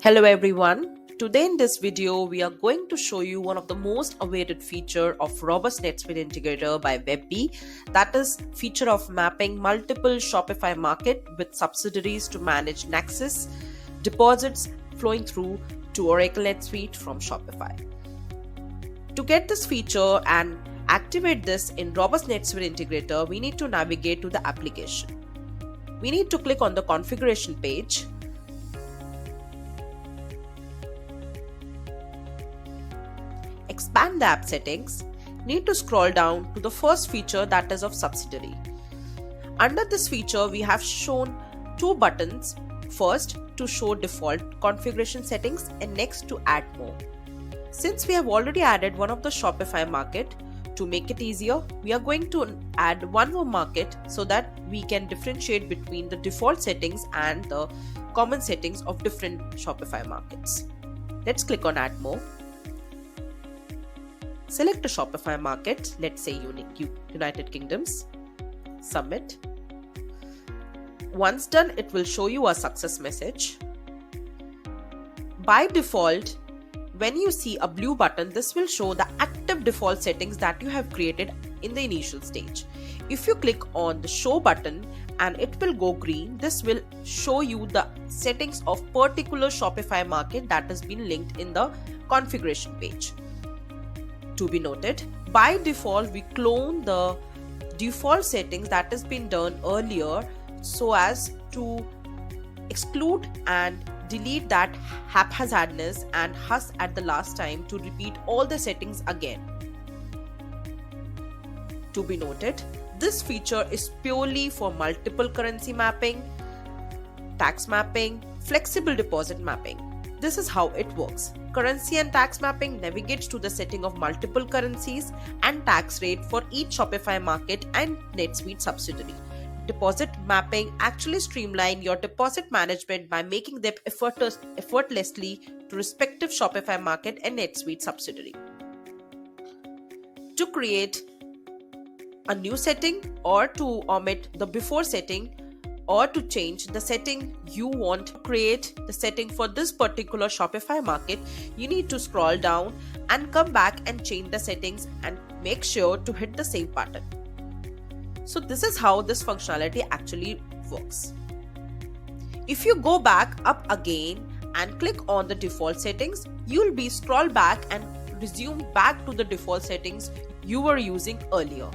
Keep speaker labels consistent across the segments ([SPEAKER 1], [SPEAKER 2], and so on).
[SPEAKER 1] Hello everyone. Today in this video, we are going to show you one of the most awaited feature of Robust NetSuite Integrator by WebBee. That is feature of mapping multiple Shopify market with subsidiaries to manage Nexus deposits flowing through to Oracle NetSuite from Shopify. To get this feature and activate this in Robust NetSuite Integrator, we need to navigate to the application. We need to click on the configuration page. Expand the app settings, need to scroll down to the first feature, that is of subsidiary. Under this feature, we have shown two buttons. First, to show default configuration settings, and next to add more. Since we have already added one of the Shopify market, to make it easier, we are going to add one more market so that we can differentiate between the default settings and the common settings of different Shopify markets. Let's click on add more. Select a Shopify market, let's say United Kingdoms. Submit. Once done, it will show you a success message. By default, when you see a blue button, this will show the active default settings that you have created in the initial stage. If you click on the show button and it will go green, this will show you the settings of particular Shopify market that has been linked in the configuration page. To be noted, by default, we clone the default settings that has been done earlier so as to exclude and delete that haphazardness and huss at the last time to repeat all the settings again. To be noted, this feature is purely for multiple currency mapping, tax mapping, flexible deposit mapping. This is how it works. Currency and tax mapping navigates to the setting of multiple currencies and tax rate for each Shopify market and NetSuite subsidiary. Deposit mapping actually streamline your deposit management by making them effortlessly to respective Shopify market and NetSuite subsidiary. To create a new setting or to omit the before setting, or to change the setting you want to create the setting for this particular Shopify market, you need to scroll down and come back and change the settings and make sure to hit the save button. So this is how this functionality actually works. If you go back up again and click on the default settings, you'll be scroll back and resume back to the default settings you were using earlier.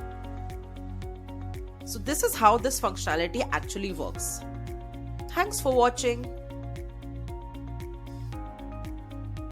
[SPEAKER 1] So this is how this functionality actually works. Thanks for watching.